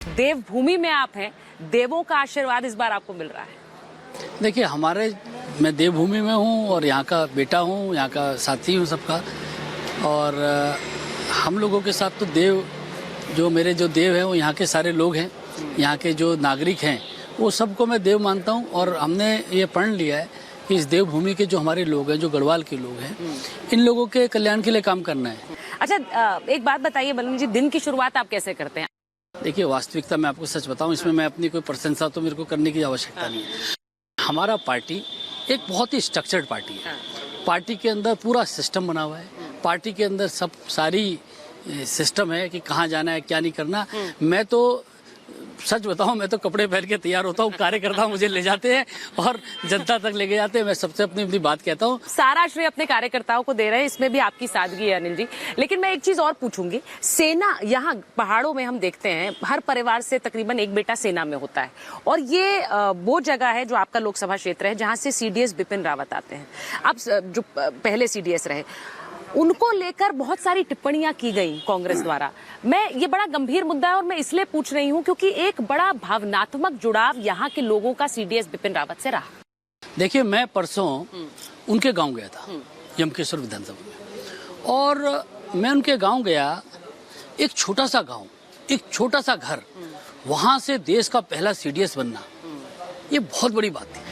देवभूमि में आप हैं, देवों का आशीर्वाद इस बार आपको मिल रहा है। देखिए मैं देवभूमि में हूँ और यहाँ का बेटा हूँ, यहाँ का साथी हूँ सबका। और हम लोगों के साथ तो मेरे जो देव हैं वो यहाँ के सारे लोग हैं, यहाँ के जो नागरिक हैं वो सबको मैं देव मानता हूँ। और हमने ये पढ़ लिया है कि इस देवभूमि के जो हमारे लोग हैं, जो गढ़वाल के लोग हैं, इन लोगों के कल्याण के लिए काम करना है। अच्छा, एक बात बताइए बलूनी जी, दिन की शुरुआत आप कैसे करते हैं? देखिए, वास्तविकता मैं आपको सच बताऊं, इसमें मैं अपनी कोई प्रशंसा तो मेरे को करने की आवश्यकता नहीं है। हमारा पार्टी एक बहुत ही स्ट्रक्चर्ड पार्टी है। पार्टी के अंदर पूरा सिस्टम बना हुआ है। पार्टी के अंदर सारी सिस्टम है कि कहाँ जाना है, क्या नहीं करना। मैं तो सच बताऊं, मैं तो कपड़े पहन के तैयार होता हूँ, कार्यकर्ता मुझे ले जाते हैं और जनता तक लेके जाते हैं। मैं सबसे अपनी बात कहता हूँ। सारा श्रेय अपने कार्यकर्ताओं को दे रहे हैं, इसमें भी आपकी सादगी है अनिल जी। लेकिन मैं एक चीज और पूछूंगी, सेना यहाँ पहाड़ों में हम देखते हैं हर परिवार से तकरीबन एक बेटा सेना में होता है, और ये वो जगह है जो आपका लोकसभा क्षेत्र है जहाँ से CDS बिपिन रावत आते हैं। अब जो पहले CDS रहे, उनको लेकर बहुत सारी टिप्पणियां की गई कांग्रेस द्वारा। ये बड़ा गंभीर मुद्दा है और मैं इसलिए पूछ रही हूं क्योंकि एक बड़ा भावनात्मक जुड़ाव यहाँ के लोगों का CDS बिपिन रावत से रहा। देखिए, मैं परसों उनके गांव गया था, यमकेश्वर विधानसभा में, और मैं उनके गांव गया। एक छोटा सा गांव, एक छोटा सा घर, वहां से देश का पहला CDS बनना, ये बहुत बड़ी बात थी।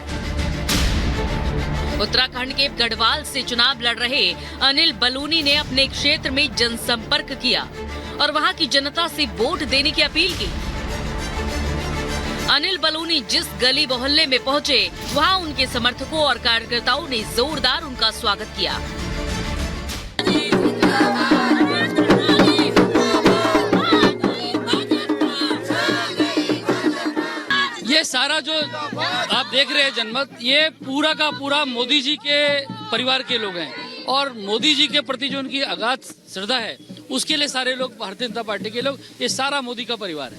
उत्तराखंड के गढ़वाल से चुनाव लड़ रहे अनिल बलूनी ने अपने क्षेत्र में जनसंपर्क किया और वहां की जनता से वोट देने की अपील की। अनिल बलूनी जिस गली मोहल्ले में पहुंचे, वहां उनके समर्थकों और कार्यकर्ताओं ने जोरदार उनका स्वागत किया। ये सारा जो आप देख रहे हैं जनमत, ये पूरा का पूरा मोदी जी के परिवार के लोग हैं, और मोदी जी के प्रति जो उनकी अगाध श्रद्धा है, उसके लिए सारे लोग, भारतीय जनता पार्टी के लोग, ये सारा मोदी का परिवार है।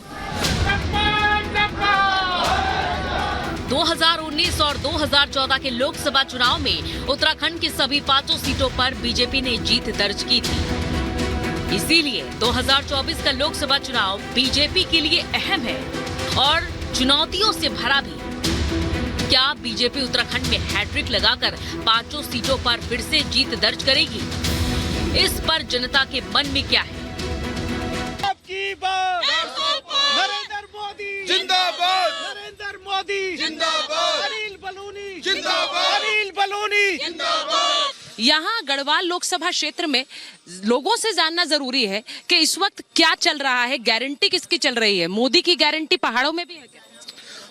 2019 और 2014 के लोकसभा चुनाव में उत्तराखंड की सभी 5 सीटों पर बीजेपी ने जीत दर्ज की थी। इसीलिए 2024 का लोकसभा चुनाव बीजेपी के लिए अहम है और चुनौतियों से भरा भी। क्या बीजेपी उत्तराखंड में हैट्रिक लगाकर 5 सीटों पर फिर से जीत दर्ज करेगी? इस पर जनता के मन में क्या है? नरेंद्र मोदी जिंदाबाद, नरेंद्र मोदी जिंदाबाद, अनिल बलूनी जिंदाबाद, अनिल बलूनी जिंदाबाद। यहाँ गढ़वाल लोकसभा क्षेत्र में लोगों से जानना जरूरी है कि इस वक्त क्या चल रहा है, गारंटी किसकी चल रही है? मोदी की गारंटी पहाड़ों में भी है क्या?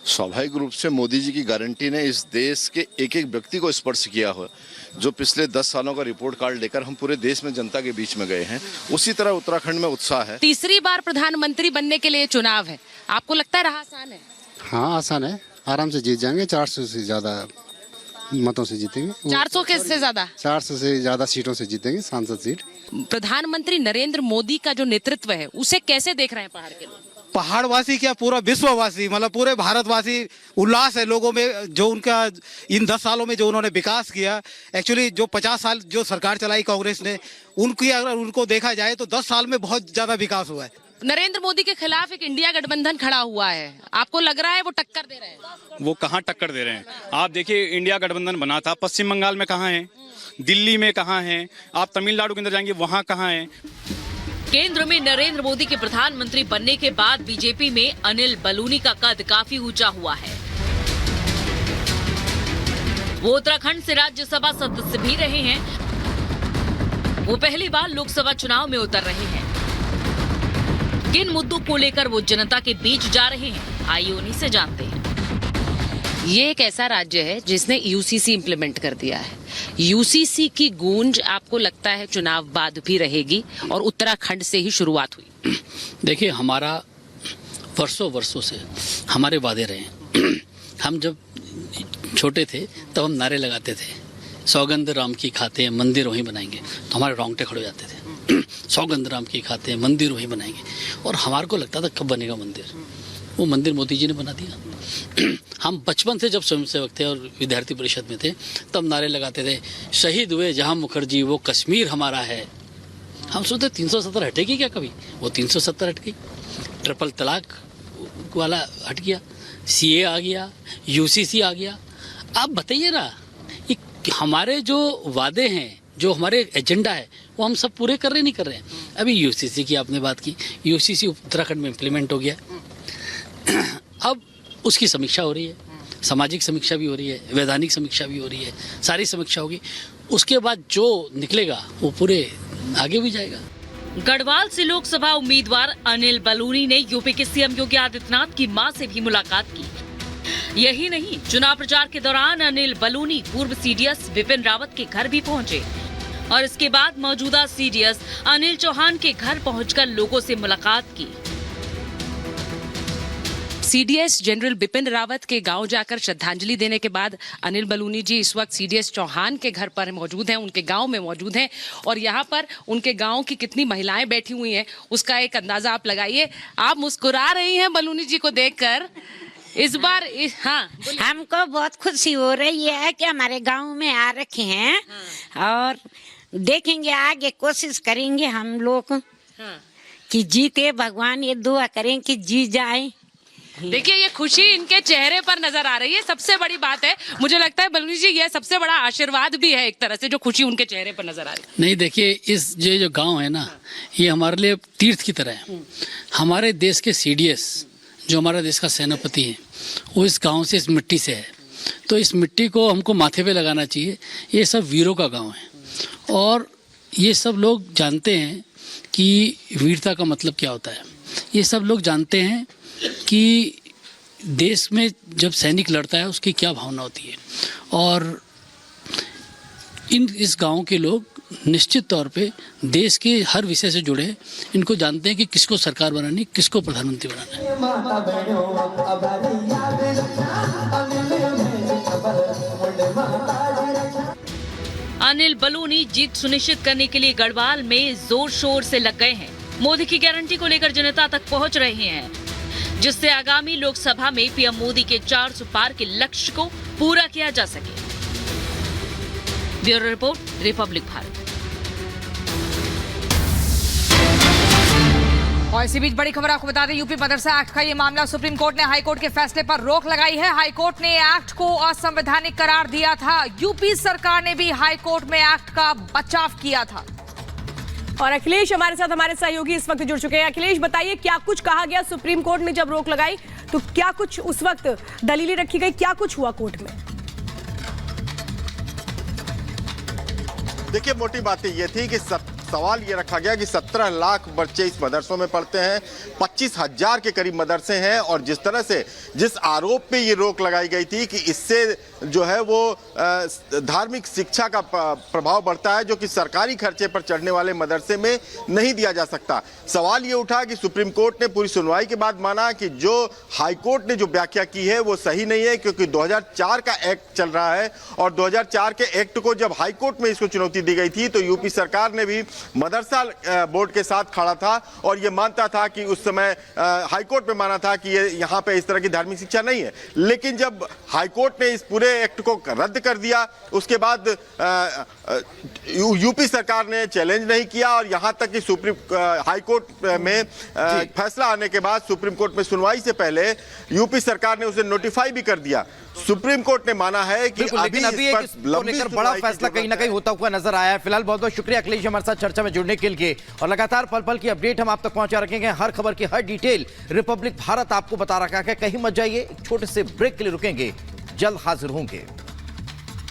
स्वाभाविक रूप से मोदी जी की गारंटी ने इस देश के एक एक व्यक्ति को स्पर्श किया हो। जो पिछले 10 सालों का रिपोर्ट कार्ड लेकर हम पूरे देश में जनता के बीच में गए हैं, उसी तरह उत्तराखंड में उत्साह है। तीसरी बार प्रधानमंत्री बनने के लिए चुनाव है, आपको लगता है रहा आसान है? हाँ, आसान है, आराम से जीत जाएंगे। 400 से ज्यादा मतों से जीतेंगे। 400 के से ज्यादा? 400 से ज्यादा सीटों से जीतेंगे, सांसद सीट। प्रधानमंत्री नरेंद्र मोदी का जो नेतृत्व है, उसे कैसे देख रहे हैं पहाड़ के लोग? पहाड़वासी क्या, पूरा विश्ववासी, मतलब पूरे भारतवासी उल्लास है लोगों में, जो उनका इन 10 सालों में जो उन्होंने विकास किया। एक्चुअली जो 50 साल जो सरकार चलाई कांग्रेस ने, उनकी अगर उनको देखा जाए तो 10 साल में बहुत ज्यादा विकास हुआ है। नरेंद्र मोदी के खिलाफ एक इंडिया गठबंधन खड़ा हुआ है, आपको लग रहा है वो टक्कर दे रहे हैं? वो कहाँ टक्कर दे रहे हैं? आप देखिए, इंडिया गठबंधन बना था, पश्चिम बंगाल में कहाँ है, दिल्ली में कहाँ है, आप तमिलनाडु के अंदर जाएंगे वहाँ कहाँ है। केंद्र में नरेंद्र मोदी के प्रधानमंत्री बनने के बाद बीजेपी में अनिल बलूनी का कद काफी ऊंचा हुआ है। वो उत्तराखंड से राज्यसभा सदस्य भी रहे हैं। वो पहली बार लोकसभा चुनाव में उतर रहे हैं। किन मुद्दों को लेकर वो जनता के बीच जा रहे हैं, आइए उन्हीं से जानते हैं। ये एक ऐसा राज्य है जिसने UCC इम्प्लीमेंट कर दिया है। UCC की गूंज आपको लगता है चुनाव बाद भी रहेगी, और उत्तराखंड से ही शुरुआत हुई? देखिए, हमारा वर्षों से हमारे वादे रहे। हम जब छोटे थे तब हम नारे लगाते थे, सौगंध राम की खाते हैं, मंदिर वहीं बनाएंगे, तो हमारे रोंगटे खड़े हो जाते थे। सौगंध राम की खाते हैं, मंदिर वहीं बनाएंगे, और हमारे को लगता था कब बनेगा मंदिर। वो मंदिर मोदी जी ने बना दिया। हम बचपन से जब स्वयंसेवक थे और विद्यार्थी परिषद में थे, तब नारे लगाते थे, शहीद हुए जहां मुखर्जी वो कश्मीर हमारा है। हम सोचते 370 हटेगी क्या कभी? वो 370 हट गई। ट्रिपल तलाक वाला हट गया, CA आ गया, UCC आ गया। आप बताइए ना, हमारे जो वादे हैं, जो हमारे एजेंडा है, वो हम सब पूरे कर रहे नहीं कर रहे हैं। अभी UCC की आपने बात की, UCC उत्तराखंड में इम्प्लीमेंट हो गया। अब उसकी समीक्षा हो रही है, सामाजिक समीक्षा भी हो रही है, वैधानिक समीक्षा भी हो रही है, सारी समीक्षा होगी। उसके बाद जो निकलेगा वो पूरे आगे भी जाएगा। गढ़वाल से लोकसभा उम्मीदवार अनिल बलूनी ने यूपी के सीएम योगी आदित्यनाथ की मां से भी मुलाकात की। यही नहीं, चुनाव प्रचार के दौरान अनिल बलूनी पूर्व CDS विपिन रावत के घर भी पहुंचे और इसके बाद मौजूदा CDS अनिल चौहान के घर पहुंचकर लोगों से मुलाकात की। CDS जनरल बिपिन रावत के गांव जाकर श्रद्धांजलि देने के बाद अनिल बलूनी जी इस वक्त CDS चौहान के घर पर मौजूद हैं, उनके गांव में मौजूद हैं और यहाँ पर उनके गांव की कितनी महिलाएं बैठी हुई हैं उसका एक अंदाजा आप लगाइए। आप मुस्कुरा रही हैं बलूनी जी को देखकर इस बार। हाँ, हमको बहुत खुशी हो रही है कि हमारे गांव में आ रखे हैं और देखेंगे आगे, कोशिश करेंगे हम लोग कि जीते, भगवान ये दुआ करें कि जीत जाए। देखिए ये खुशी इनके चेहरे पर नजर आ रही है, सबसे बड़ी बात है। मुझे लगता है बलूनी जी ये सबसे बड़ा आशीर्वाद भी है एक तरह से, जो खुशी उनके चेहरे पर नजर आ रही है। नहीं, देखिए इस जो गांव है ना, ये हमारे लिए तीर्थ की तरह है। हमारे देश के CDS जो हमारा देश का सेनापति है, वो इस गांव से, इस मिट्टी से है, तो इस मिट्टी को हमको माथे पे लगाना चाहिए। ये सब वीरों का गांव है और ये सब लोग जानते हैं कि वीरता का मतलब क्या होता है। ये सब लोग जानते हैं कि देश में जब सैनिक लड़ता है उसकी क्या भावना होती है और इस गांव के लोग निश्चित तौर पे देश के हर विषय से जुड़े हैं। इनको जानते हैं कि किसको सरकार बनानी, किसको प्रधानमंत्री बनाना है। अनिल बलूनी जीत सुनिश्चित करने के लिए गढ़वाल में जोर शोर से लग गए हैं। मोदी की गारंटी को लेकर जनता तक पहुंच रहे हैं, जिससे आगामी लोकसभा में PM मोदी के 400 पार के लक्ष्य को पूरा किया जा सके। Bureau report, Republic Bharat. और इसी बीच बड़ी खबर आपको बता दें, यूपी मदरसा एक्ट का ये मामला, सुप्रीम कोर्ट ने हाईकोर्ट के फैसले पर रोक लगाई है। हाईकोर्ट ने एक्ट को असंवैधानिक करार दिया था। यूपी सरकार ने भी हाईकोर्ट में एक्ट का बचाव किया था। और अखिलेश हमारे साथ, हमारे सहयोगी इस वक्त जुड़ चुके हैं। अखिलेश बताइए, क्या कुछ कहा गया सुप्रीम कोर्ट ने जब रोक लगाई, तो क्या कुछ उस वक्त दलीलें रखी गई, क्या कुछ हुआ कोर्ट में? देखिए, मोटी बातें ये थी कि सवाल ये रखा गया कि 17 लाख बच्चे इस मदरसों में पढ़ते हैं, 25,000 के करीब मदरसे हैं और जिस तरह से, जिस आरोप पे ये रोक लगाई गई थी कि इससे जो है वो धार्मिक शिक्षा का प्रभाव बढ़ता है, जो कि सरकारी खर्चे पर चढ़ने वाले मदरसे में नहीं दिया जा सकता। सवाल ये उठा कि सुप्रीम कोर्ट ने पूरी सुनवाई के बाद माना कि जो हाईकोर्ट ने जो व्याख्या की है वो सही नहीं है, क्योंकि 2004 का एक्ट चल रहा है और 2004 के एक्ट को जब हाईकोर्ट में इसको चुनौती दी गई थी तो यूपी सरकार ने भी मदरसा बोर्ड के साथ खड़ा था और ये मानता था कि उस समय हाईकोर्ट में माना था कि ये यहाँ पे इस तरह की धार्मिक शिक्षा नहीं है। लेकिन जब हाईकोर्ट ने इस पूरे एक्ट को रद्द कर दिया, उसके बाद यूपी सरकार ने चैलेंज नहीं किया और यहाँ तक कि हाईकोर्ट में फैसला आने के बाद सुप्रीम कोर्ट में सुनवाई से पहले यूपी सरकार ने उसे नोटिफाई भी कर दिया। सुप्रीम कोर्ट ने माना है कि अभी इस पर लेकर बड़ा फैसला कहीं ना कहीं होता हुआ नजर आया है। फिलहाल बहुत बहुत शुक्रिया अखिलेश हमारे साथ चर्चा में जुड़ने के लिए, और लगातार पल पल की अपडेट हम आप तक पहुंचा रखेंगे। हर खबर की हर डिटेल रिपब्लिक भारत आपको बता रखा है। कहीं मत जाइए, एक छोटे से ब्रेक के लिए रुकेंगे, जल्द हाजिर होंगे।